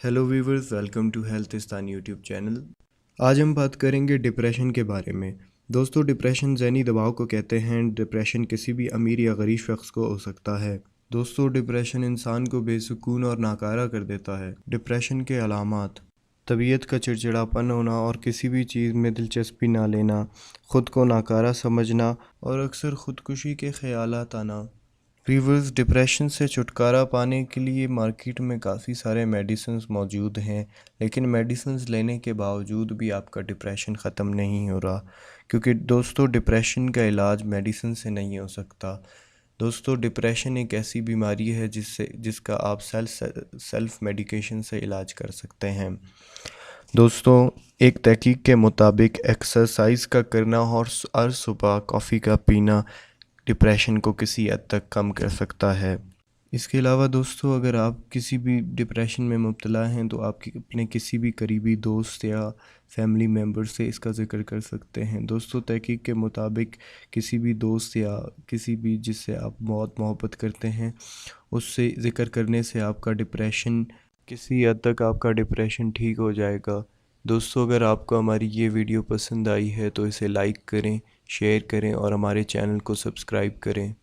Hello viewers, welcome to Healthistan YouTube channel. आज हम बात करेंगे डिप्रेशन के बारे में। दोस्तों, डिप्रेशन ज़हनी दबाव को कहते हैं। डिप्रेशन किसी भी अमीर या गरीब शख्स को हो सकता है। दोस्तों, डिप्रेशन इंसान को बेसुकून और नाकारा कर देता है। डिप्रेशन के अलामात: तबीयत का चिड़चिड़ापन होना और किसी भी चीज़ में दिलचस्पी ना लेना, ख़ुद को नाकारा समझना और अक्सर ख़ुदकुशी के ख़यालात आना। व्यूवर्स, डिप्रेशन से छुटकारा पाने के लिए मार्केट में काफ़ी सारे मेडिसिन्स मौजूद हैं, लेकिन मेडिसिन्स लेने के बावजूद भी आपका डिप्रेशन ख़त्म नहीं हो रहा, क्योंकि दोस्तों डिप्रेशन का इलाज मेडिसिन से नहीं हो सकता। दोस्तों, डिप्रेशन एक ऐसी बीमारी है जिसका आप सेल्फ मेडिकेशन से इलाज कर सकते हैं। दोस्तों, एक तहकीक के मुताबिक एक्सरसाइज का करना और हर सुबह कॉफ़ी का पीना डिप्रेशन को किसी हद तक कम कर सकता है। इसके अलावा दोस्तों, अगर आप किसी भी डिप्रेशन में मुब्तला हैं तो आप अपने किसी भी करीबी दोस्त या फैमिली मेम्बर से इसका ज़िक्र कर सकते हैं। दोस्तों, तहकीक के मुताबिक किसी भी दोस्त या किसी भी जिससे आप बहुत मोहब्बत करते हैं उससे ज़िक्र करने से आपका डिप्रेशन किसी हद तक आपका डिप्रेशन ठीक हो जाएगा। दोस्तों, अगर आपको हमारी ये वीडियो पसंद आई है तो इसे लाइक करें, शेयर करें और हमारे चैनल को सब्सक्राइब करें।